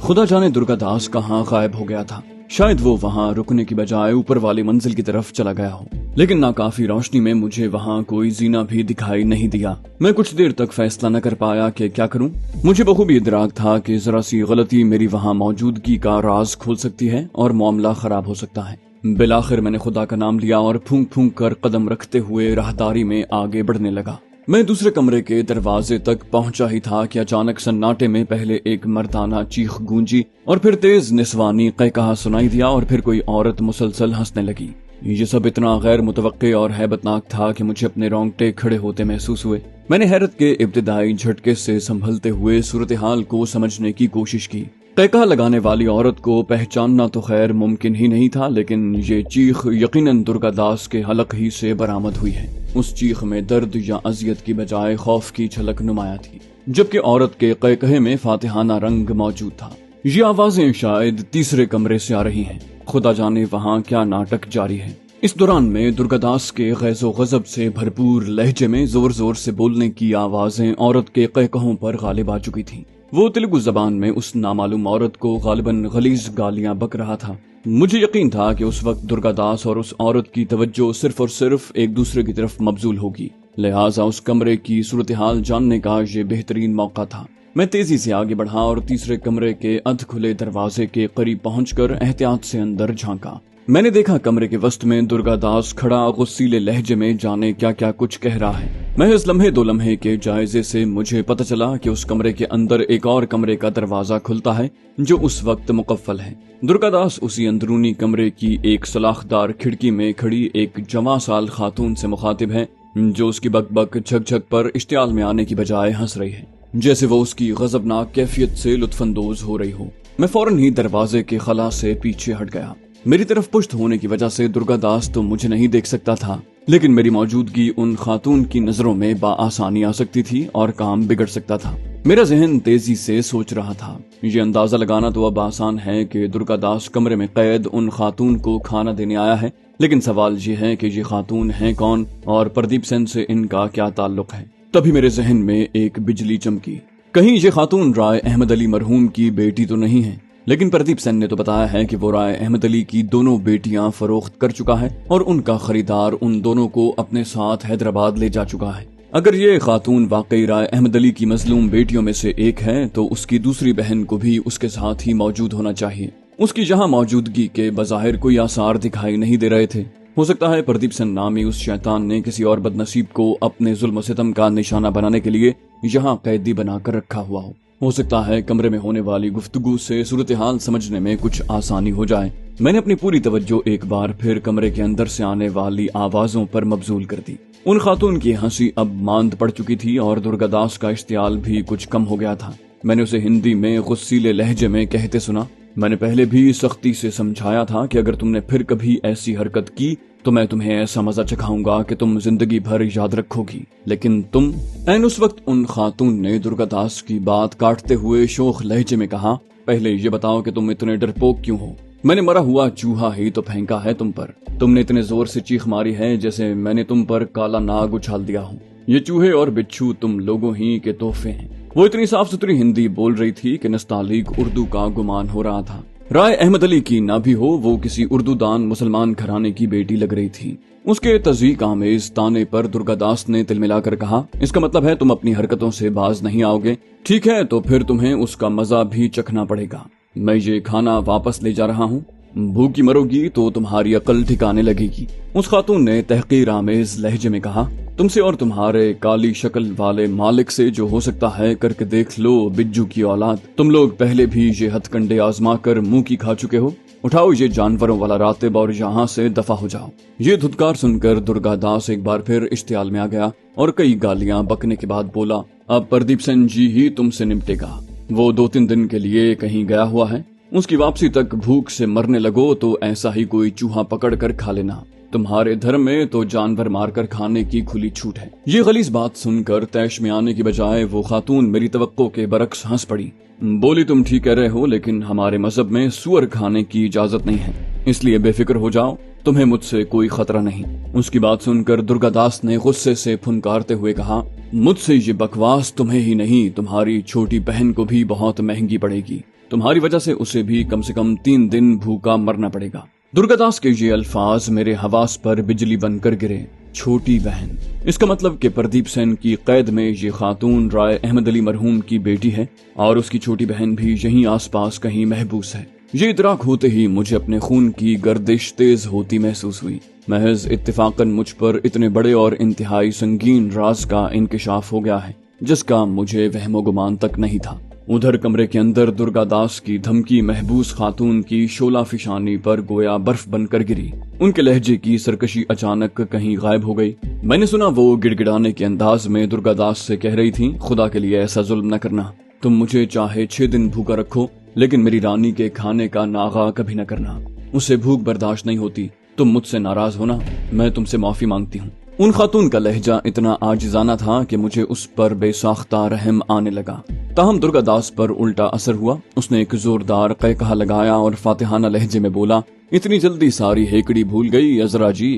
खुदा जाने दुर्गादास कहाँ गायब हो गया था। शायद वो वहाँ रुकने की बजाय ऊपर वाली मंजिल की तरफ चला गया हो, लेकिन नाकाफी रोशनी में मुझे वहाँ कोई जीना भी दिखाई नहीं दिया। मैं कुछ देर तक फैसला न कर पाया कि क्या करूं। मुझे बखूबी इदराक था कि जरा सी गलती मेरी वहाँ मौजूदगी का राज खोल सकती है और मामला खराब हो सकता है। बिलाखिर मैंने खुदा का नाम लिया और फूंक फूंक कर कदम रखते हुए राहदारी में आगे बढ़ने लगा। मैं दूसरे कमरे के दरवाजे तक पहुंचा ही था कि अचानक सन्नाटे में पहले एक मर्दाना चीख गूंजी और फिर तेज निस्वानी कहकहा सुनाई दिया और फिर कोई औरत मुसलसल हंसने लगी। ये सब इतना गैर मुतवक्के और हैबतनाक था कि मुझे अपने रोंगटे खड़े होते महसूस हुए। मैंने हैरत के इब्तिदाई झटके से संभलते हुए सूरत हाल को समझने की कोशिश की। कहकहा लगाने वाली औरत को पहचानना तो खैर मुमकिन ही नहीं था, लेकिन ये चीख यकीनन दुर्गादास के हलक ही से बरामद हुई है। उस चीख में दर्द या अजियत की बजाय खौफ की झलक नुमाया थी, जबकि औरत के कहकहे में फातिहाना रंग मौजूद था। ये आवाजें शायद तीसरे कमरे से आ रही हैं। खुदा जाने वहाँ क्या नाटक जारी है। इस दौरान में दुर्गादास के गैज़ो गज़ब से भरपूर लहजे में जोर जोर से बोलने की आवाजें औरत के कहकहों पर गालिब आ चुकी थी। वो तेलुगु जबान में उस नामालूम औरत को गालिबन गलीज गालियां बक रहा था। मुझे यकीन था कि उस वक्त दुर्गादास और उस औरत की तवज्जो सिर्फ और सिर्फ एक दूसरे की तरफ मबजूल होगी, लिहाजा उस कमरे की सूरत हाल जानने का ये बेहतरीन मौका था। मैं तेजी से आगे बढ़ा और तीसरे कमरे के अध खुले दरवाजे के करीब पहुंचकर एहतियात से अंदर झांका। मैंने देखा कमरे के वस्त में दुर्गादास खड़ा गुस्सीले लहजे में जाने क्या क्या कुछ कह रहा है। महज लम्हे दो लम्हे के जायजे से मुझे पता चला कि उस कमरे के अंदर एक और कमरे का दरवाजा खुलता है जो उस वक्त मुकफ्फल है। दुर्गादास उसी अंदरूनी कमरे की एक सलाखदार खिड़की में खड़ी एक जवां साल खातून से मुखातिब है, जो उसकी बकबक झकझक पर इश्तियाल में आने की बजाय हंस रही है, जैसे वो उसकी गजबनाक कैफियत से लुत्फानंदोज हो रही हो। मैं फौरन ही दरवाजे के खला से पीछे हट गया। मेरी तरफ पुश्त होने की वजह से दुर्गादास तो मुझे नहीं देख सकता था, लेकिन मेरी मौजूदगी उन खातून की नजरों में बाआसानी आ सकती थी और काम बिगड़ सकता था। मेरा जहन तेजी से सोच रहा था। ये अंदाजा लगाना तो अब आसान है कि दुर्गादास कमरे में कैद उन खातून को खाना देने आया है, लेकिन सवाल ये है कि ये खातून हैं कौन और प्रदीप सेन से इनका क्या ताल्लुक है। तभी मेरे जहन में एक बिजली चमकी। कहीं ये खातून राय अहमद अली मरहूम की बेटी तो नहीं है, लेकिन प्रदीप सेन ने तो बताया है कि वो राय अहमद अली की दोनों बेटियां फरोख्त कर चुका है और उनका खरीदार उन दोनों को अपने साथ हैदराबाद ले जा चुका है। अगर ये खातून वाकई राय अहमद अली की मजलूम बेटियों में से एक है तो उसकी दूसरी बहन को भी उसके साथ ही मौजूद होना चाहिए। उसकी यहाँ मौजूदगी के बज़ाहिर कोई आसार दिखाई नहीं दे रहे थे। हो सकता है प्रदीप सेन नामी उस शैतान ने किसी और बदनसीब को अपने जुल्म सितम का निशाना बनाने के लिए यहाँ कैदी बनाकर रखा हुआ हो सकता है कमरे में होने वाली गुफ्तगू से सूरत हाल समझने में कुछ आसानी हो जाए। मैंने अपनी पूरी तवज्जो एक बार फिर कमरे के अंदर से आने वाली आवाजों पर मबजूल कर दी। उन खातून की हंसी अब मांद पड़ चुकी थी और दुर्गादास का इश्तियाल भी कुछ कम हो गया था। मैंने उसे हिंदी में गुस्सीले लहजे में कहते सुना, मैंने पहले भी सख्ती से समझाया था कि अगर तुमने फिर कभी ऐसी हरकत की तो मैं तुम्हें ऐसा मजा चखाऊंगा कि तुम जिंदगी भर याद रखोगी, लेकिन तुम। ऐन उस वक्त उन खातून ने दुर्गादास की बात काटते हुए शोख लहजे में कहा, पहले ये बताओ कि तुम इतने डरपोक क्यों हो? मैंने मरा हुआ चूहा ही तो फेंका है तुम पर। तुमने इतने जोर से चीख मारी है जैसे मैंने तुम पर काला नाग उछाल दिया हूँ। ये चूहे और बिच्छू तुम लोगों ही के तोहफे हैं। वो इतनी साफ सुथरी हिंदी बोल रही थी कि नस्तालीक उर्दू का गुमान हो रहा था। राय अहमद अली की ना भी हो, वो किसी उर्दू दान मुसलमान घराने की बेटी लग रही थी। उसके तज़ीक आमेज ताने पर दुर्गादास ने तिल मिलाकर कहा, इसका मतलब है तुम अपनी हरकतों से बाज नहीं आओगे। ठीक है, तो फिर तुम्हें उसका मजा भी चखना पड़ेगा। मैं ये खाना वापस ले जा रहा हूँ। भूखी मरोगी तो तुम्हारी अकल ठिकाने लगेगी। उस खातून ने तहकीर आमेज लहजे में कहा, तुमसे और तुम्हारे काली शक्ल वाले मालिक से जो हो सकता है करके देख लो बिज्जू की औलाद। तुम लोग पहले भी ये हथकंडे आजमा कर मुंह की खा चुके हो। उठाओ ये जानवरों वाला रातिब और यहाँ से दफा हो जाओ। ये धुतकार सुनकर दुर्गादास एक बार फिर इश्तियाल में आ गया और कई गालियां बकने के बाद बोला, अब प्रदीप सेन जी ही तुमसे निपटेगा। वो 2-3 दिन के लिए कहीं गया हुआ है। उसकी वापसी तक भूख से मरने लगो तो ऐसा ही कोई चूहा पकड़ कर खा लेना। तुम्हारे धर्म में तो जानवर मारकर खाने की खुली छूट है। ये गलीज बात सुनकर तैश में आने की बजाय वो खातून मेरी तवक्को के बरक्स हंस पड़ी। बोली, तुम ठीक कह रहे हो, लेकिन हमारे मजहब में सुअर खाने की इजाजत नहीं है। اس لیए बेफिक्र हो जाओ, तुम्हें मुझसे कोई खतरा नहीं। उसकी बात सुनकर दुर्गादास ने गुस्से से फुनकारते हुए कहा, मुझसे ये बकवास तुम्हें ही नहीं तुम्हारी छोटी बहन को भी बहुत महंगी पड़ेगी। तुम्हारी वजह से उसे भी कम से कम 3 दिन भूखा मरना पड़ेगा। दुर्गादास के ये अल्फाज मेरे हवास पर बिजली बनकर गिरे। छोटी बहन, इसका मतलब कि प्रदीप सेन की कैद में ये खातून राय अहमद अली मरहूम की बेटी है और उसकी छोटी बहन भी यहीं आसपास कहीं महबूस है। ये इतराक होते ही मुझे अपने खून की गर्दिश तेज होती महसूस हुई। महज इत्तेफाकन मुझ पर इतने बड़े और इंतहाई संगीन राज का इंकिशाफ हो गया है जिसका मुझे वहमो गुमान तक नहीं था। उधर कमरे के अंदर दुर्गादास की धमकी महबूस खातून की शोला फिशानी पर गोया बर्फ बनकर गिरी। उनके लहजे की सरकशी अचानक कहीं गायब हो गई। मैंने सुना वो गिड़गिड़ाने के अंदाज में दुर्गादास से कह रही थी, खुदा के लिए ऐसा जुल्म न करना। तुम मुझे चाहे 6 दिन भूखा रखो लेकिन मेरी रानी के खाने का नागा कभी न करना। उसे भूख बर्दाश्त नहीं होती। तुम मुझसे नाराज होना, मैं तुमसे माफी मांगती हूँ। उन खातून का लहजा इतना आजिजाना था कि मुझे उस पर बेसाख्ता रहम आने लगा। ताहम दुर्गादास पर उल्टा असर हुआ। उसने एक जोरदार कहकहा लगाया और फातिहाना लहजे में बोला, इतनी जल्दी सारी हेकड़ी भूल गई अजरा जी।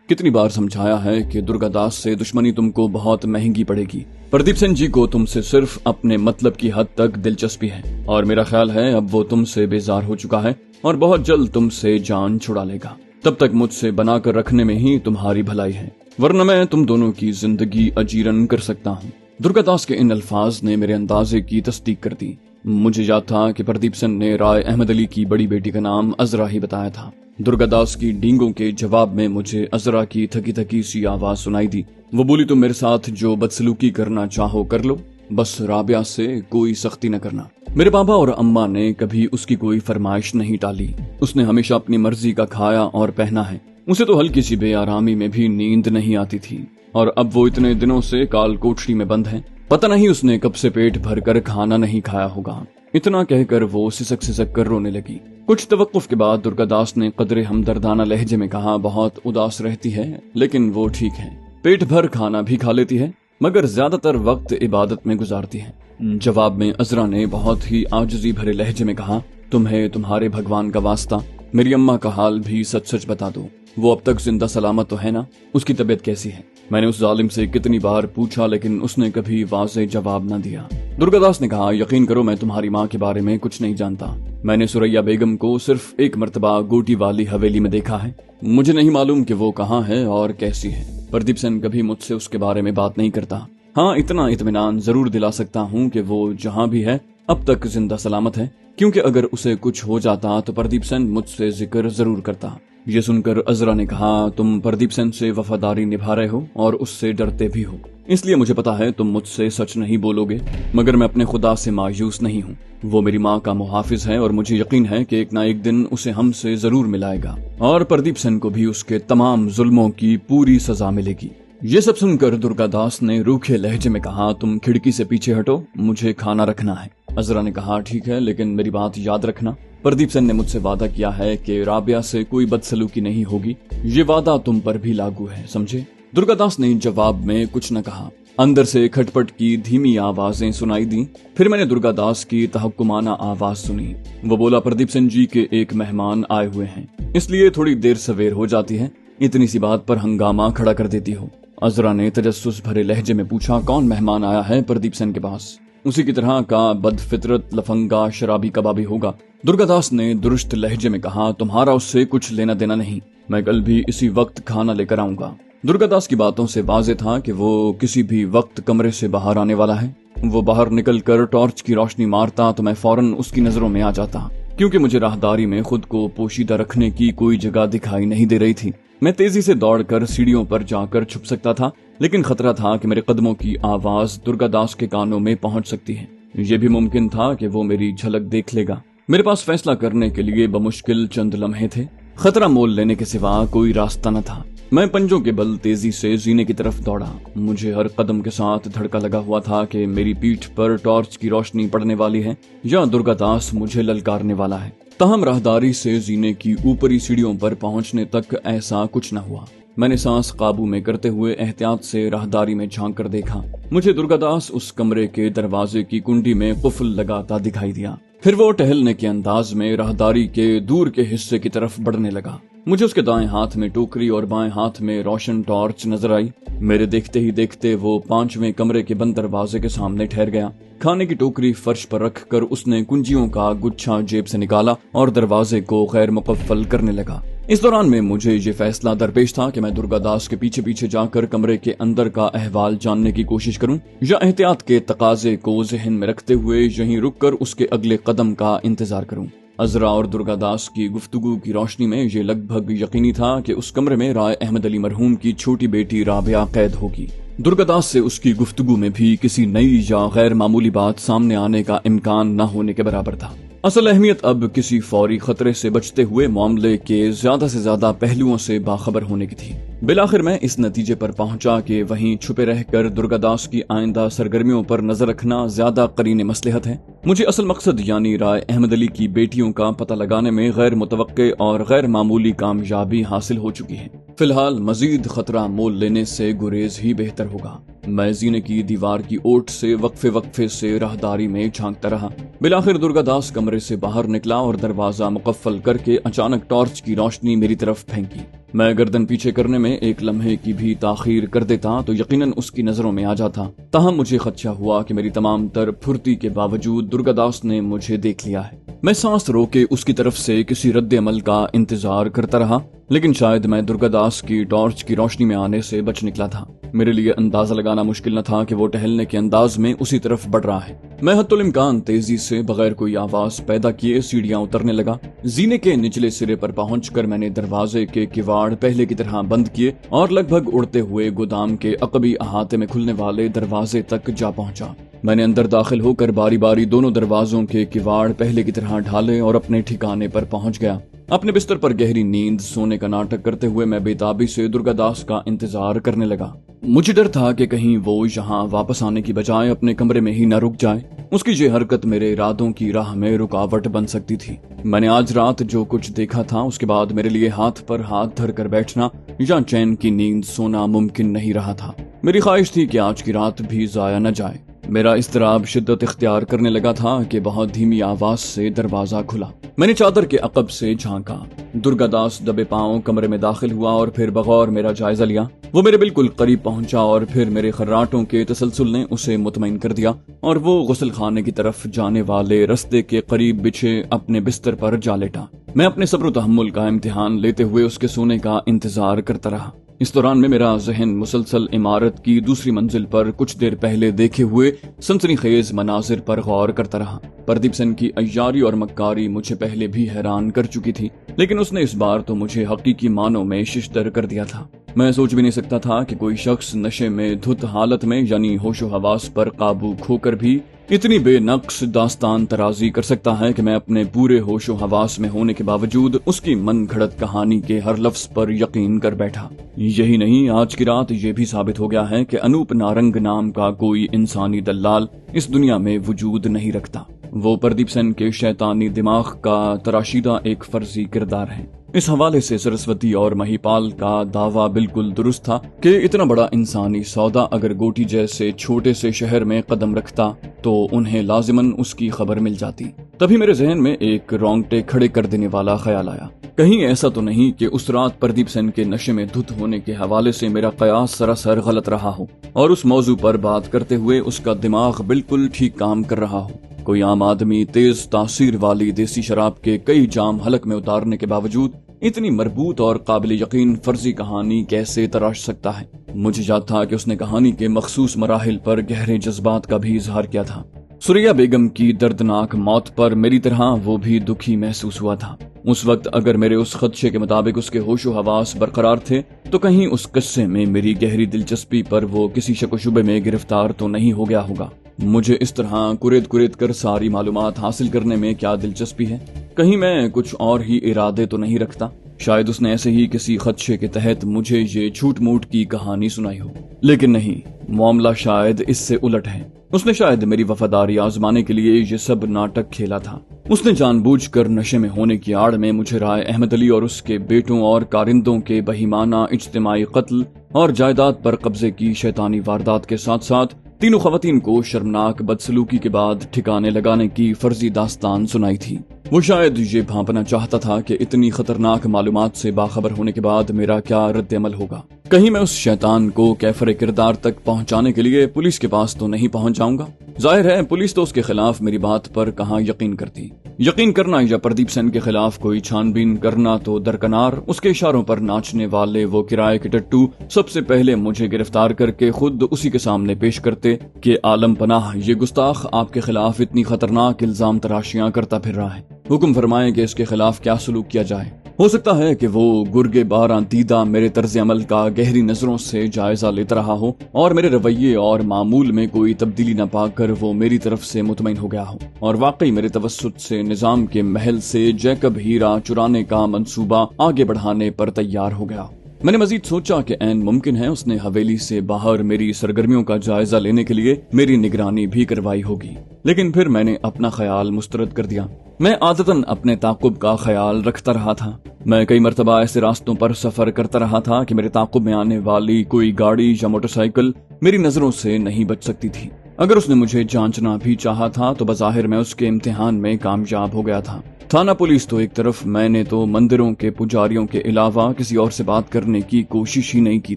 कितनी बार समझाया है कि दुर्गादास से दुश्मनी तुमको बहुत महंगी पड़ेगी। प्रदीप सेन जी को तुमसे सिर्फ अपने मतलब की हद तक दिलचस्पी है और मेरा ख्याल है अब वो तुमसे बेजार हो चुका है और बहुत जल्द तुमसे जान छुड़ा लेगा। तब तक मुझसे बनाकर रखने में ही तुम्हारी भलाई है, वरना मैं तुम दोनों की जिंदगी अजीरन कर सकता हूँ। दुर्गादास के इन अल्फाज ने मेरे अंदाजे की तस्दीक कर दी। मुझे याद था कि प्रदीप सेन ने राय अहमद अली की बड़ी बेटी का नाम अजरा ही बताया था। दुर्गादास की डींगों के जवाब में मुझे अजरा की थकी थकी सी आवाज सुनाई दी। वो बोली, तुम मेरे साथ जो बदसलूकी करना चाहो कर लो, बस राबिया से कोई सख्ती न करना। मेरे बाबा और अम्मा ने कभी उसकी कोई फरमाइश नहीं टाली। उसने हमेशा अपनी मर्जी का खाया और पहना है। उसे तो हल्की सी बेआरामी में भी नींद नहीं आती थी और अब वो इतने दिनों से काल कोठरी में बंद है। पता नहीं उसने कब से पेट भरकर खाना नहीं खाया होगा। इतना कहकर वो सिसक सिसक कर रोने लगी। कुछ तवक्कुफ के बाद दुर्गादास ने कदरे हमदर्दाना लहजे में कहा, बहुत उदास रहती है लेकिन वो ठीक है। पेट भर खाना भी खा लेती है मगर ज्यादातर वक्त इबादत में गुजारती है। जवाब में अजरा ने बहुत ही आजिज़ी भरे लहजे में कहा, तुम्हें तुम्हारे भगवान का वास्ता मेरी अम्मा का हाल भी सच सच बता दो। वो अब तक जिंदा सलामत तो है ना? उसकी तबीयत कैसी है? मैंने उस जालिम से कितनी बार पूछा लेकिन उसने कभी वाज़ेह जवाब न दिया। दुर्गादास ने कहा, यकीन करो मैं तुम्हारी माँ के बारे में कुछ नहीं जानता। मैंने सुरैया बेगम को सिर्फ एक मर्तबा गोटी वाली हवेली में देखा है। मुझे नहीं मालूम कि वो कहाँ है और कैसी है। प्रदीप सेन कभी मुझसे उसके बारे में बात नहीं करता। हाँ, इतना इत्मीनान जरूर दिला सकता हूँ कि वो जहाँ भी है अब तक जिंदा सलामत है, क्योंकि अगर उसे कुछ हो जाता तो प्रदीप सेन मुझसे जिक्र जरूर करता। ये सुनकर अजरा ने कहा, तुम प्रदीप सेन से वफादारी निभा रहे हो और उससे डरते भी हो, इसलिए मुझे पता है तुम मुझसे सच नहीं बोलोगे, मगर मैं अपने खुदा से मायूस नहीं हूँ। वो मेरी माँ का मुहाफिज है और मुझे यकीन है कि एक ना एक दिन उसे हमसे जरूर मिलाएगा और प्रदीप सेन को भी उसके तमाम जुल्मों की पूरी सजा मिलेगी। ये सब सुनकर दुर्गादास ने रूखे लहजे में कहा, तुम खिड़की से पीछे हटो, मुझे खाना रखना है। अजरा ने कहा, ठीक है, लेकिन मेरी बात याद रखना। प्रदीप सेन ने मुझसे वादा किया है कि राबिया से कोई बदसलूकी नहीं होगी। ये वादा तुम पर भी लागू है, समझे? दुर्गादास ने जवाब में कुछ न कहा। अंदर से खटपट की धीमी आवाजें सुनाई दी। फिर मैंने दुर्गादास की तहक्कुमाना आवाज सुनी। वो बोला, प्रदीप सेन जी के एक मेहमान आए हुए हैं, इसलिए थोड़ी देर सवेर हो जाती है। इतनी सी बात पर हंगामा खड़ा कर देती हो। अजरा ने तजस्सुस भरे लहजे में पूछा, कौन मेहमान आया है प्रदीप सेन के पास? उसी की तरह का बदफितरत लफंगा शराबी कबाबी होगा। दुर्गादास ने दुरुस्त लहजे में कहा, तुम्हारा उससे कुछ लेना देना नहीं, मैं कल भी इसी वक्त खाना लेकर आऊंगा। दुर्गादास की बातों से वाज़ेह था कि वो किसी भी वक्त कमरे से बाहर आने वाला है। वो बाहर निकलकर टॉर्च की रोशनी मारता तो मैं फौरन उसकी नजरों में आ जाता, क्योंकि मुझे राहदारी में खुद को पोशीदा रखने की कोई जगह दिखाई नहीं दे रही थी। मैं तेजी से दौड़कर सीढ़ियों पर जाकर छुप सकता था, लेकिन खतरा था कि मेरे कदमों की आवाज दुर्गादास के कानों में पहुंच सकती है। यह भी मुमकिन था कि वो मेरी झलक देख लेगा। मेरे पास फैसला करने के लिए बमुश्किल चंद लम्हे थे। खतरा मोल लेने के सिवा कोई रास्ता न था। मैं पंजों के बल तेजी से जीने की तरफ दौड़ा। मुझे हर कदम के साथ धड़का लगा हुआ था कि मेरी पीठ पर टॉर्च की रोशनी पड़ने वाली है या दुर्गादास मुझे ललकारने वाला है। तहम राहदारी से जीने की ऊपरी सीढ़ियों पर पहुंचने तक ऐसा कुछ न हुआ। मैंने सांस काबू में करते हुए एहतियात से राहदारी में झांक कर देखा। मुझे दुर्गादास उस कमरे के दरवाजे की कुंडी में कुफल लगाता दिखाई दिया। پھر وہ ٹہلنے کے انداز میں راہداری کے دور کے حصے کی طرف بڑھنے لگا۔ مجھے اس کے دائیں ہاتھ میں ٹوکری اور بائیں ہاتھ میں روشن ٹارچ نظر آئی۔ میرے دیکھتے ہی دیکھتے وہ 5ویں کمرے کے بند دروازے کے سامنے ٹھہر گیا۔ کھانے کی ٹوکری فرش پر رکھ کر اس نے کنجیوں کا گچھا جیب سے نکالا اور دروازے کو غیر مقفل کرنے لگا۔ اس دوران میں مجھے یہ فیصلہ درپیش تھا کہ میں درگا داس کے پیچھے پیچھے جا کر کمرے کے اندر کا احوال جاننے کی کوشش کروں یا احتیاط کے تقاضے کو ذہن میں رکھتے ہوئے یہیں رک کر اس کے اگلے قدم کا انتظار کروں۔ عذرا اور درگا داس کی گفتگو کی روشنی میں یہ لگ بھگ یقینی تھا کہ اس کمرے میں رائے احمد علی مرحوم کی چھوٹی بیٹی رابعہ قید ہوگی۔ درگا داس سے اس کی گفتگو میں بھی کسی نئی یا غیر معمولی بات سامنے آنے کا امکان نہ ہونے کے برابر تھا۔ اصل اہمیت اب کسی فوری خطرے سے بچتے ہوئے معاملے کے زیادہ سے زیادہ پہلوؤں سے باخبر ہونے کی تھی۔ بالآخر میں اس نتیجے پر پہنچا کہ وہیں چھپے رہ کر درگا داس کی آئندہ سرگرمیوں پر نظر رکھنا زیادہ قرین مصلحت ہے۔ مجھے اصل مقصد یعنی رائے احمد علی کی بیٹیوں کا پتہ لگانے میں غیر متوقع اور غیر معمولی کامیابی حاصل ہو چکی ہے۔ فی الحال مزید خطرہ مول لینے سے گریز ہی بہتر ہوگا۔ میں زینے کی دیوار کی اوٹ سے وقفے سے راہداری میں جھانکتا رہا۔ بالآخر درگا داس کمرے سے باہر نکلا اور دروازہ مقفل کر کے اچانک ٹارچ کی روشنی میری طرف پھینکی۔ میں گردن پیچھے کرنے میں ایک لمحے کی بھی تاخیر کر دیتا تو یقیناً اس کی نظروں میں آ جاتا، تاہم مجھے خدشہ ہوا کہ میری تمام تر پھرتی کے باوجود درگا داس نے مجھے دیکھ لیا ہے۔ میں سانس روکے اس کی طرف سے کسی رد عمل کا انتظار کرتا رہا، لیکن شاید میں درگا داس کی ٹارچ کی روشنی میں آنے سے بچ نکلا تھا۔ میرے لیے اندازہ لگانا مشکل نہ تھا کہ وہ ٹہلنے کے انداز میں اسی طرف بڑھ رہا ہے۔ میں حتی الامکان تیزی سے بغیر کوئی آواز پیدا کیے سیڑھیاں اترنے لگا۔ زینے کے نچلے سرے پر پہنچ کر میں نے دروازے کے کواڑ پہلے کی طرح بند کیے اور لگ بھگ اڑتے ہوئے گودام کے عقبی احاطے میں کھلنے والے دروازے تک جا پہنچا۔ میں نے اندر داخل ہو کر باری باری دونوں دروازوں کے کواڑ پہلے کی طرح ڈھالے اور اپنے ٹھکانے پر پہنچ گیا۔ اپنے بستر پر گہری نیند سونے کا ناٹک کرتے ہوئے میں بے تابی سے درگا داس کا انتظار کرنے لگا۔ مجھے ڈر تھا کہ کہیں وہ یہاں واپس آنے کی بجائے اپنے کمرے میں ہی نہ رک جائے۔ اس کی یہ حرکت میرے ارادوں کی راہ میں رکاوٹ بن سکتی تھی۔ میں نے آج رات جو کچھ دیکھا تھا اس کے بعد میرے لیے ہاتھ پر ہاتھ دھر کر بیٹھنا یا چین کی نیند سونا ممکن نہیں رہا تھا۔ میری خواہش تھی کہ آج کی رات بھی ضائع نہ جائے۔ میرا اضطراب شدت اختیار کرنے لگا تھا کہ بہت دھیمی آواز سے دروازہ کھلا۔ میں نے چادر کے عقب سے جھانکا۔ درگا داس دبے پاؤں کمرے میں داخل ہوا اور پھر بغور میرا جائزہ لیا۔ وہ میرے بالکل قریب پہنچا اور پھر میرے خراٹوں کے تسلسل نے اسے مطمئن کر دیا اور وہ غسل خانے کی طرف جانے والے رستے کے قریب بچھے اپنے بستر پر جا لیٹا۔ میں اپنے صبر و تحمل کا امتحان لیتے ہوئے اس کے سونے کا انتظار کرتا رہا۔ اس دوران میں میرا ذہن مسلسل عمارت کی دوسری منزل پر کچھ دیر پہلے دیکھے ہوئے سنسنی خیز مناظر پر غور کرتا رہا۔ پردیپ سن کی عیاری اور مکاری مجھے پہلے بھی حیران کر چکی تھی، لیکن اس نے اس بار تو مجھے حقیقی معنوں میں ششدر کر دیا تھا۔ میں سوچ بھی نہیں سکتا تھا کہ کوئی شخص نشے میں دھت حالت میں یعنی ہوش و حواس پر قابو کھو کر بھی اتنی بے نقص داستان ترازی کر سکتا ہے کہ میں اپنے پورے ہوش و حواس میں ہونے کے باوجود اس کی من گھڑت کہانی کے ہر لفظ پر یقین کر بیٹھا۔ یہی نہیں، آج کی رات یہ بھی ثابت ہو گیا ہے کہ انوپ نارنگ نام کا کوئی انسانی دلال اس دنیا میں وجود نہیں رکھتا۔ وہ پردیپ سن کے شیطانی دماغ کا تراشیدہ ایک فرضی کردار ہے۔ اس حوالے سے سرسوتی اور مہی پال کا دعویٰ بالکل درست تھا کہ اتنا بڑا انسانی سودا اگر گوٹی جیسے چھوٹے سے شہر میں قدم رکھتا تو انہیں لازماً اس کی خبر مل جاتی۔ تبھی میرے ذہن میں ایک رونگٹے کھڑے کر دینے والا خیال آیا۔ کہیں ایسا تو نہیں کہ اس رات پردیپ سن کے نشے میں دھت ہونے کے حوالے سے میرا قیاس سراسر غلط رہا ہو اور اس موضوع پر بات کرتے ہوئے اس کا دماغ بالکل ٹھیک کام کر رہا ہو۔ کوئی عام آدمی تیز تاثیر والی دیسی شراب کے کئی جام حلق میں اتارنے کے باوجود اتنی مربوط اور قابل یقین فرضی کہانی کیسے تراش سکتا ہے؟ مجھے یاد تھا کہ اس نے کہانی کے مخصوص مراحل پر گہرے جذبات کا بھی اظہار کیا تھا۔ سوریا بیگم کی دردناک موت پر میری طرح وہ بھی دکھی محسوس ہوا تھا۔ اس وقت اگر میرے اس خدشے کے مطابق اس کے ہوش و حواس برقرار تھے تو کہیں اس قصے میں میری گہری دلچسپی پر وہ کسی شک و شبے میں گرفتار تو نہیں ہو گیا ہوگا۔ مجھے اس طرح کریت کر ساری معلومات حاصل کرنے میں کیا دلچسپی ہے؟ کہیں میں کچھ اور ہی ارادے تو نہیں رکھتا؟ شاید اس نے ایسے ہی کسی خدشے کے تحت مجھے یہ جھوٹ موٹ کی کہانی سنائی ہو، لیکن نہیں، معاملہ شاید اس سے الٹ ہے۔ اس نے شاید میری وفاداری آزمانے کے لیے یہ سب ناٹک کھیلا تھا۔ اس نے جان بوجھ کر نشے میں ہونے کی آڑ میں مجھے رائے احمد علی اور اس کے بیٹوں اور کارندوں کے بہیمانہ اجتماعی قتل اور جائیداد پر قبضے کی شیطانی واردات کے ساتھ ساتھ तीनों खवातीन को शर्मनाक बदसलूकी के बाद ठिकाने लगाने की फर्जी दास्तान सुनाई थी। वो शायद ये भांपना चाहता था कि इतनी खतरनाक मालूमात से बाखबर होने के बाद मेरा क्या रद्द अमल होगा। कहीं मैं उस शैतान को कैफरे किरदार तक पहुंचाने के लिए पुलिस के पास तो नहीं पहुंच जाऊंगा। जाहिर है पुलिस तो उसके खिलाफ मेरी बात पर कहाँ यकीन करती। यकीन करना या प्रदीप सेन के खिलाफ कोई छानबीन करना तो दरकनार, उसके इशारों पर नाचने वाले वो किराए के टट्टू सबसे पहले मुझे गिरफ्तार करके खुद उसी के सामने पेश करते कि आलम पनाह, ये गुस्ताख आपके खिलाफ इतनी खतरनाक इल्जाम तराशियां करता फिर रहा है। हुक्म फरमाएं कि इसके खिलाफ क्या सलूक किया जाए। हो सकता है कि वो गुर्गे बारां दीदा मेरे तर्ज अमल का गहरी नजरों से जायजा लेता रहा हो और मेरे रवैये और मामूल में कोई तब्दीली न पाकर वो मेरी तरफ से मुतमईन हो गया हो और वाकई मेरे तवस्सुत से निजाम के महल से जैकब हीरा चुराने का मंसूबा आगे बढ़ाने पर तैयार हो गया। मैंने मजीद सोचा कि ऐन मुमकिन है उसने हवेली से बाहर मेरी सरगर्मियों का जायजा लेने के लिए मेरी निगरानी भी करवाई होगी, लेकिन फिर मैंने अपना ख्याल मुस्तरद कर दिया। मैं आदतन अपने ताकुब का ख्याल रखता रहा था। मैं कई मरतबा ऐसे रास्तों पर सफर करता रहा था कि मेरे ताकुब में आने वाली कोई गाड़ी या मोटरसाइकिल मेरी नजरों से नहीं बच सकती थी। अगर उसने मुझे जांचना भी चाहा था तो बज़ाहिर मैं उसके इम्तिहान में कामयाब हो गया था। थाना पुलिस तो एक तरफ, मैंने तो मंदिरों के पुजारियों के अलावा किसी और से बात करने की कोशिश ही नहीं की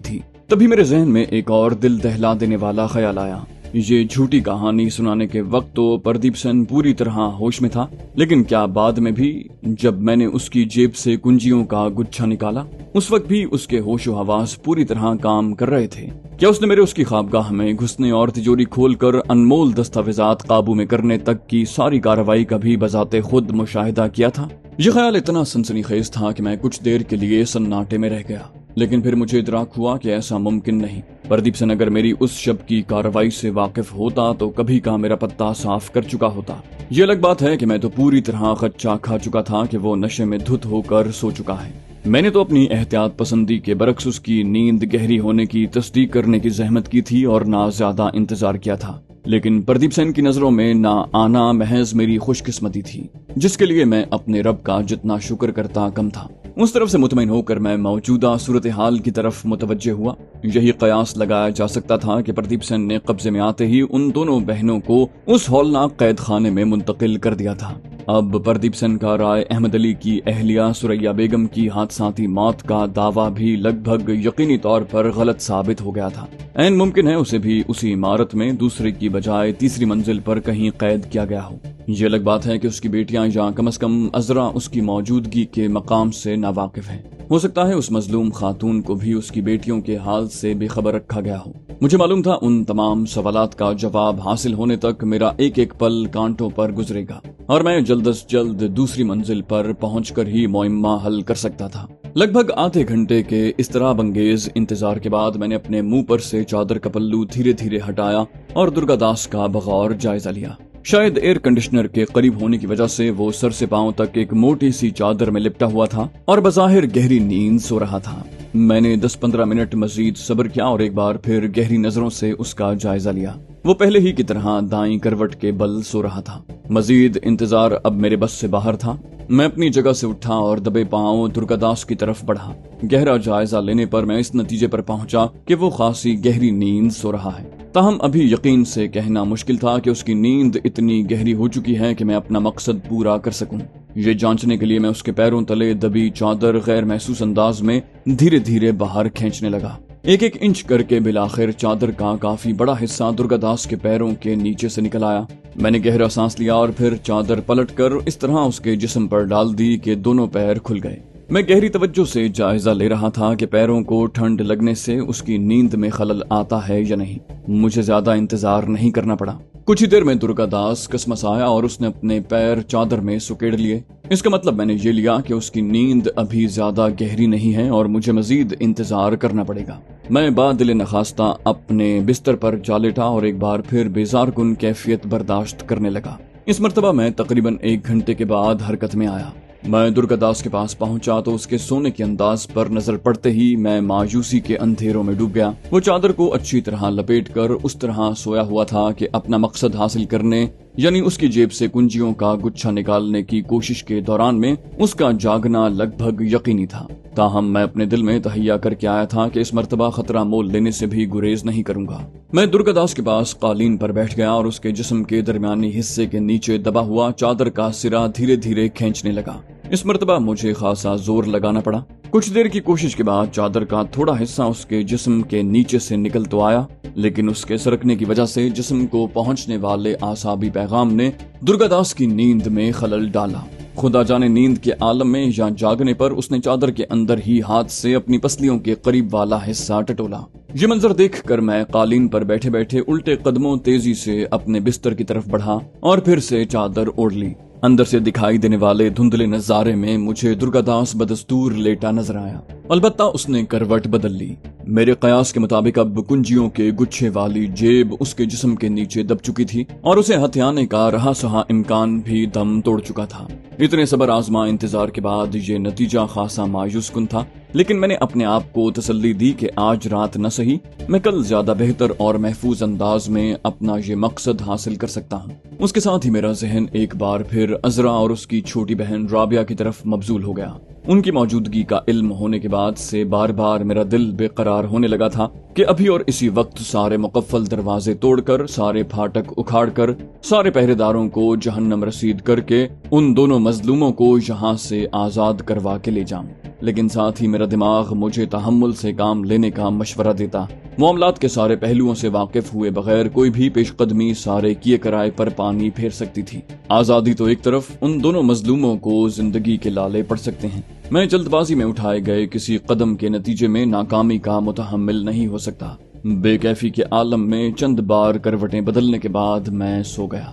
थी। तभी मेरे जहन में एक और दिल दहला देने वाला ख्याल आया। ये झूठी कहानी सुनाने के वक्त तो प्रदीप सेन पूरी तरह होश में था, लेकिन क्या बाद में भी जब मैंने उसकी जेब से कुंजियों का गुच्छा निकाला उस वक्त भी उसके होशो हवास पूरी तरह काम कर रहे थे? क्या उसने मेरे उसकी ख्वाबगाह में घुसने और तिजोरी खोलकर अनमोल दस्तावेजात काबू में करने तक की सारी कार्रवाई का भी बजाते खुद मुशाहिदा किया था? ये ख्याल इतना सनसनीखेज था कि मैं कुछ देर के लिए सन्नाटे में रह गया, लेकिन फिर मुझे इदराक हुआ कि ऐसा मुमकिन नहीं। प्रदीप सेन अगर मेरी उस शब की कार्रवाई से वाकिफ होता तो कभी का मेरा पत्ता साफ कर चुका होता। ये अलग बात है कि मैं तो पूरी तरह खच्चा खा चुका था कि वो नशे में धुत होकर सो चुका है। मैंने तो अपनी एहतियात पसंदी के बरक्स उसकी नींद गहरी होने की तस्दीक करने की जहमत की थी और ना ज्यादा इंतजार किया था, लेकिन प्रदीप सेन की नजरों में ना आना महज मेरी खुशकिस्मती थी, जिसके लिए मैं अपने रब का जितना शुक्र करता कम था। उस तरफ से मुतमईन होकर मैं मौजूदा सूरत हाल की तरफ मुतवज्जे हुआ। यही कयास लगाया जा सकता था कि प्रदीप सेन ने कब्जे में आते ही उन दोनों बहनों को उस हौलनाक कैद खाने में मुंतकिल कर दिया था। अब प्रदीप सेन का राय अहमद अली की अहलिया सुरैया बेगम की हादसाती मौत का दावा भी लगभग यकीनी तौर पर गलत साबित हो गया था। ऐन मुमकिन है उसे भी उसी इमारत में दूसरे की बजाय तीसरी मंजिल पर कहीं कैद किया गया हो। ये अलग बात है कि उसकी बेटियां या कम से कम अजरा उसकी मौजूदगी के मकाम से नावाकिफ हैं। हो सकता है उस मजलूम खातून को भी उसकी बेटियों के हाल से बेखबर रखा गया हो। मुझे मालूम था उन तमाम सवालात का जवाब हासिल होने तक मेरा एक एक पल कांटों पर गुजरेगा और मैं जल्द से जल्द दूसरी मंजिल पर पहुंचकर ही मुइम्मा हल कर सकता था। लगभग आधे घंटे के इस्तराब अंगेज इंतजार के बाद मैंने अपने मुंह पर से चादर का पल्लू धीरे धीरे हटाया और दुर्गादास का बगौर जायजा लिया। शायद एयर कंडीशनर के करीब होने की वजह से वो सर से पांव तक एक मोटी सी चादर में लिपटा हुआ था और बज़ाहिर गहरी नींद सो रहा था। मैंने 10-15 मिनट मजीद सब्र किया और एक बार फिर गहरी नजरों से उसका जायजा लिया। वो पहले ही की तरह दाईं करवट के बल सो रहा था। मजीद इंतजार अब मेरे बस से बाहर था। मैं अपनी जगह से उठा और दबे पांव दुर्गादास की तरफ बढ़ा। गहरा जायजा लेने पर मैं इस नतीजे पर पहुंचा कि वो खासी गहरी नींद सो रहा है। ताहम अभी यकीन से कहना मुश्किल था कि उसकी नींद इतनी गहरी हो चुकी है कि मैं अपना मकसद पूरा कर सकूं। ये जांचने के लिए मैं उसके पैरों तले दबी चादर गैर महसूस अंदाज में धीरे धीरे बाहर खींचने लगा। एक एक इंच करके बिलाखिर चादर का काफी बड़ा हिस्सा दुर्गादास के पैरों के नीचे से निकल आया। मैंने गहरा सांस लिया और फिर चादर पलटकर इस तरह उसके जिस्म पर डाल दी कि दोनों पैर खुल गए। मैं गहरी तवज्जो से जायजा ले रहा था कि पैरों को ठंड लगने से उसकी नींद में खलल आता है या नहीं। मुझे ज्यादा इंतजार नहीं करना पड़ा। कुछ ही देर में दुर्गादास कसमसाया और उसने अपने पैर चादर में सुकेड़ लिए। इसका मतलब मैंने ये लिया कि उसकी नींद अभी ज्यादा गहरी नहीं है और मुझे मजीद इंतजार करना पड़ेगा। मैं बादिल नखास्ता अपने बिस्तर पर जा लेटा और एक बार फिर बेजारकुन कैफियत बर्दाश्त करने लगा। इस मर्तबा मैं तकरीबन 1 घंटे के बाद हरकत में आया। मैं दुर्गादास के पास पहुंचा तो उसके सोने के अंदाज पर नजर पड़ते ही मैं मायूसी के अंधेरों में डूब गया। वो चादर को अच्छी तरह लपेटकर उस तरह सोया हुआ था कि अपना मकसद हासिल करने یعنی اس کی جیب سے کنجیوں کا گچھا نکالنے کی کوشش کے دوران میں اس کا جاگنا لگ بھگ یقینی تھا۔ تاہم میں اپنے دل میں تہیا کر کے آیا تھا کہ اس مرتبہ خطرہ مول لینے سے بھی گریز نہیں کروں گا۔ میں درگا داس کے پاس قالین پر بیٹھ گیا اور اس کے جسم کے درمیانی حصے کے نیچے دبا ہوا چادر کا سرا دھیرے دھیرے کھینچنے لگا۔ اس مرتبہ مجھے خاصا زور لگانا پڑا۔ کچھ دیر کی کوشش کے بعد چادر کا تھوڑا حصہ اس کے جسم کے نیچے سے نکل تو آیا، لیکن اس کے سرکنے کی وجہ سے جسم کو پہنچنے والے اعصابی پیغام نے درگا داس کی نیند میں خلل ڈالا۔ خدا جانے نیند کے عالم میں یا جاگنے پر اس نے چادر کے اندر ہی ہاتھ سے اپنی پسلیوں کے قریب والا حصہ ٹٹولا۔ یہ منظر دیکھ کر میں قالین پر بیٹھے بیٹھے الٹے قدموں تیزی سے اپنے بستر کی طرف بڑھا اور پھر سے چادر اوڑھ لی۔ اندر سے دکھائی دینے والے دھندلے نظارے میں مجھے درگا داس بدستور لیٹا نظر آیا، البتہ اس نے کروٹ بدل لی۔ میرے قیاس کے مطابق اب کنجیوں کے گچھے والی جیب اس کے جسم کے نیچے دب چکی تھی اور اسے ہتھیانے کا رہا سہا امکان بھی دم توڑ چکا تھا۔ اتنے صبر آزما انتظار کے بعد یہ نتیجہ خاصا مایوس کن تھا، لیکن میں نے اپنے آپ کو تسلی دی کہ آج رات نہ سہی، میں کل زیادہ بہتر اور محفوظ انداز میں اپنا یہ مقصد حاصل کر سکتا ہوں۔ اس کے ساتھ ہی میرا ذہن ایک بار پھر عذرا اور اس کی چھوٹی بہن رابعہ کی طرف مبذول ہو گیا۔ ان کی موجودگی کا علم ہونے کے بعد سے بار بار میرا دل بے قرار ہونے لگا تھا کہ ابھی اور اسی وقت سارے مقفل دروازے توڑ کر، سارے پھاٹک اکھاڑ کر، سارے پہرے داروں کو جہنم رسید کر کے ان دونوں مظلوموں کو یہاں سے آزاد کروا کے لے جاؤں۔ لیکن ساتھ ہی میرا دماغ مجھے تحمل سے کام لینے کا مشورہ دیتا۔ معاملات کے سارے پہلوؤں سے واقف ہوئے بغیر کوئی بھی پیش قدمی سارے کیے کرائے پر پانی پھیر سکتی تھی۔ آزادی تو ایک طرف، ان دونوں مظلوموں کو زندگی کے لالے پڑ سکتے ہیں۔ میں جلد بازی میں اٹھائے گئے کسی قدم کے نتیجے میں ناکامی کا متحمل نہیں ہو سکتا۔ بے کیفی کے عالم میں چند بار کروٹیں بدلنے کے بعد میں سو گیا۔